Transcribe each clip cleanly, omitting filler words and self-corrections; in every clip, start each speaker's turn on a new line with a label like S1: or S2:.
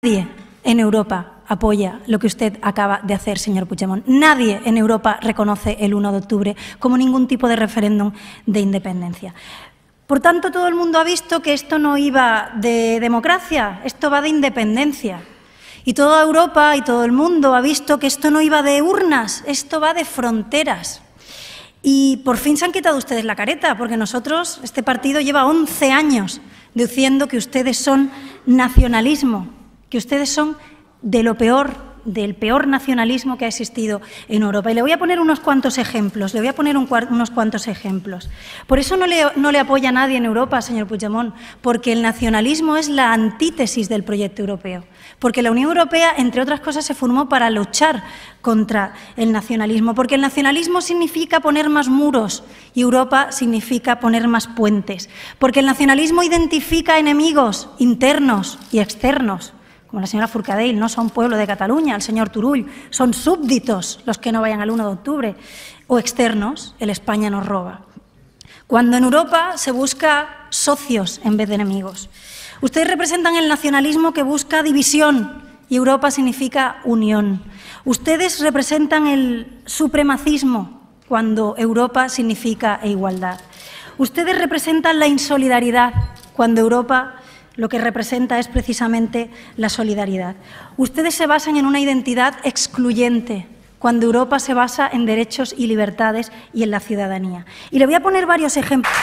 S1: Nadie en Europa apoya lo que usted acaba de hacer, señor Puigdemont. Nadie en Europa reconoce el 1 de octubre como ningún tipo de referéndum de independencia. Por tanto, todo el mundo ha visto que esto no iba de democracia, esto va de independencia. Y toda Europa y todo el mundo ha visto que esto no iba de urnas, esto va de fronteras. Y por fin se han quitado ustedes la careta, porque nosotros, este partido lleva 11 años diciendo que ustedes son nacionalismo, que ustedes son de lo peor, del peor nacionalismo que ha existido en Europa. Y le voy a poner unos cuantos ejemplos, Por eso no le apoya nadie en Europa, señor Puigdemont, porque el nacionalismo es la antítesis del proyecto europeo. Porque la Unión Europea, entre otras cosas, se formó para luchar contra el nacionalismo, porque el nacionalismo significa poner más muros y Europa significa poner más puentes, porque el nacionalismo identifica enemigos internos y externos, como la señora Forcadell, no son pueblo de Cataluña, el señor Turull, son súbditos los que no vayan al 1 de octubre, o externos, el España nos roba. Cuando en Europa se busca socios en vez de enemigos. Ustedes representan el nacionalismo que busca división y Europa significa unión. Ustedes representan el supremacismo cuando Europa significa igualdad. Ustedes representan la insolidaridad cuando Europa lo que representa es precisamente la solidaridad. Ustedes se basan en una identidad excluyente, cuando Europa se basa en derechos y libertades y en la ciudadanía. Y le voy a poner varios ejemplos.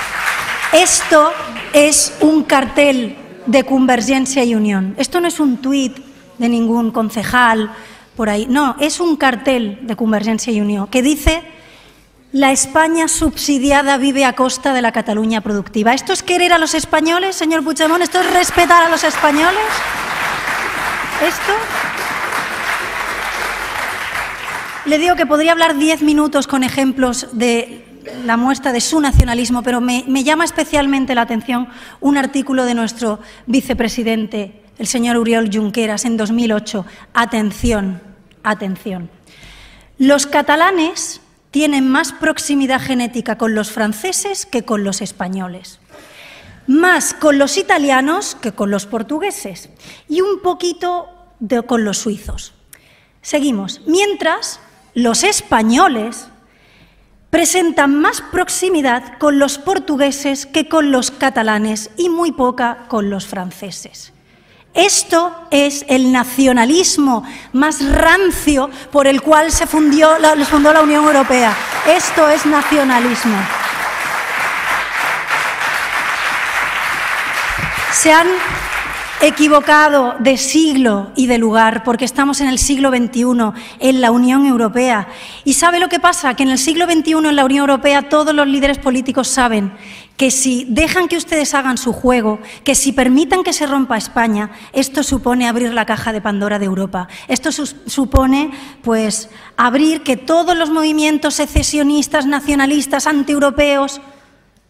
S1: Esto es un cartel de Convergencia y Unión. Esto no es un tuit de ningún concejal por ahí. No, es un cartel de Convergencia y Unión que dice: la España subsidiada vive a costa de la Cataluña productiva. ¿Esto es querer a los españoles, señor Puigdemont? ¿Esto es respetar a los españoles? ¿Esto? Le digo que podría hablar 10 minutos con ejemplos de la muestra de su nacionalismo, pero me llama especialmente la atención un artículo de nuestro vicepresidente, el señor Oriol Junqueras, en 2008. Atención, atención. Los catalanes tienen más proximidad genética con los franceses que con los españoles, más con los italianos que con los portugueses y un poquito con los suizos. Seguimos. Mientras, los españoles presentan más proximidad con los portugueses que con los catalanes y muy poca con los franceses. Esto es el nacionalismo más rancio por el cual se fundó la Unión Europea. Esto es nacionalismo. Se han equivocado de siglo y de lugar, porque estamos en el siglo XXI, en la Unión Europea. ¿Y sabe lo que pasa? Que en el siglo XXI, en la Unión Europea, todos los líderes políticos saben que si dejan que ustedes hagan su juego, que si permitan que se rompa España, esto supone abrir la caja de Pandora de Europa. Esto supone, pues, abrir que todos los movimientos secesionistas, nacionalistas, antieuropeos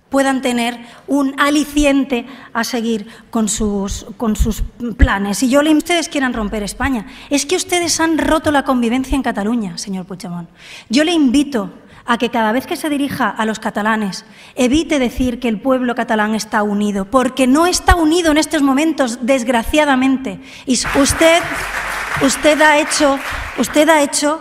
S1: puedan tener un aliciente a seguir con sus planes. Y ustedes quieran romper España. Es que ustedes han roto la convivencia en Cataluña, señor Puigdemont. Yo le invito a que cada vez que se dirija a los catalanes evite decir que el pueblo catalán está unido, porque no está unido en estos momentos, desgraciadamente. Y usted ha hecho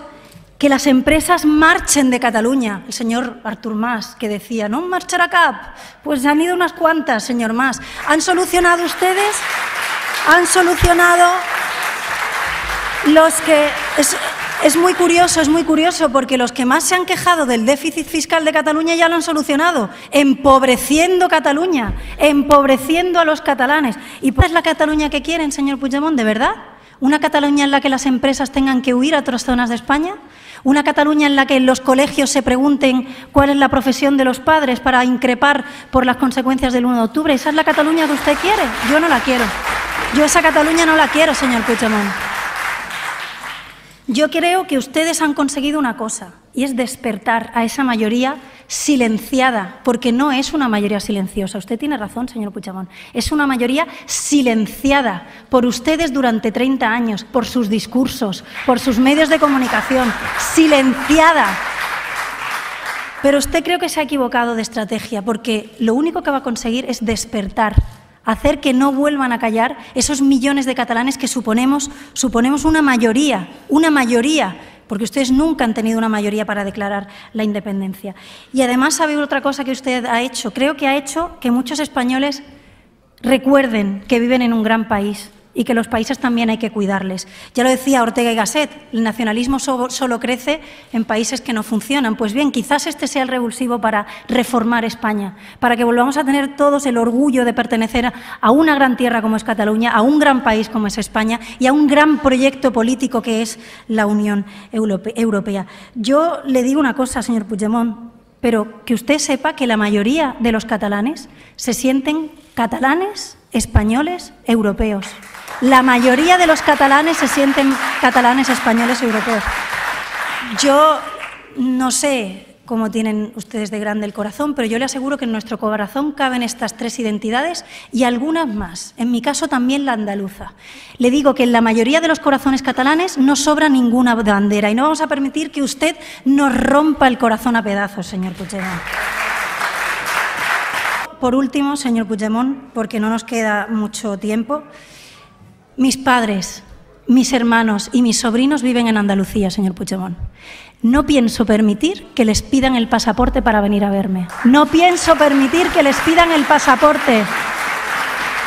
S1: que las empresas marchen de Cataluña. El señor Artur Mas, que decía, no marchará cap, pues han ido unas cuantas, señor Mas. ¿Han solucionado ustedes? ¿Han solucionado los que...? Es muy curioso, porque los que más se han quejado del déficit fiscal de Cataluña ya lo han solucionado, empobreciendo Cataluña, empobreciendo a los catalanes. ¿Y cuál es la Cataluña que quieren, señor Puigdemont, de verdad? ¿Una Cataluña en la que las empresas tengan que huir a otras zonas de España? ¿Una Cataluña en la que en los colegios se pregunten cuál es la profesión de los padres para increpar por las consecuencias del 1 de octubre? ¿Esa es la Cataluña que usted quiere? Yo no la quiero. Yo esa Cataluña no la quiero, señor Puigdemont. Yo creo que ustedes han conseguido una cosa, y es despertar a esa mayoría silenciada, porque no es una mayoría silenciosa. Usted tiene razón, señor Puigdemont. Es una mayoría silenciada por ustedes durante 30 años, por sus discursos, por sus medios de comunicación. Silenciada. Pero usted creo que se ha equivocado de estrategia, porque lo único que va a conseguir es despertar hacer que no vuelvan a callar esos millones de catalanes que suponemos una mayoría, porque ustedes nunca han tenido una mayoría para declarar la independencia. Y además, ¿sabe otra cosa que usted ha hecho? Creo que ha hecho que muchos españoles recuerden que viven en un gran país y que los países también hay que cuidarles. Ya lo decía Ortega y Gasset, el nacionalismo solo crece en países que no funcionan. Pues bien, quizás este sea el revulsivo para reformar España, para que volvamos a tener todos el orgullo de pertenecer a una gran tierra como es Cataluña, a un gran país como es España y a un gran proyecto político que es la Unión Europea. Yo le digo una cosa, señor Puigdemont, pero que usted sepa que la mayoría de los catalanes se sienten catalanes, españoles, europeos. La mayoría de los catalanes se sienten catalanes, españoles, europeos. Yo no sé cómo tienen ustedes de grande el corazón, pero yo le aseguro que en nuestro corazón caben estas tres identidades y algunas más. En mi caso también la andaluza. Le digo que en la mayoría de los corazones catalanes no sobra ninguna bandera y no vamos a permitir que usted nos rompa el corazón a pedazos, señor Puigdemont. Por último, señor Puigdemont, porque no nos queda mucho tiempo, mis padres, mis hermanos y mis sobrinos viven en Andalucía, señor Puigdemont. No pienso permitir que les pidan el pasaporte para venir a verme. No pienso permitir que les pidan el pasaporte,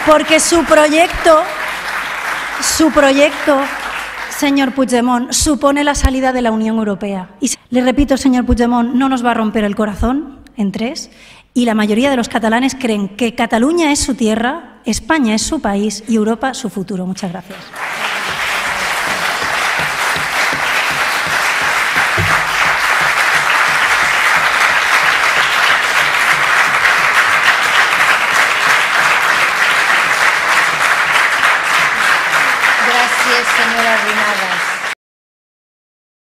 S1: porque su proyecto, señor Puigdemont, supone la salida de la Unión Europea. Y le repito, señor Puigdemont, no nos va a romper el corazón en tres. Y la mayoría de los catalanes creen que Cataluña es su tierra, España es su país y Europa su futuro. Muchas gracias.
S2: Gracias, señora Rinaldi.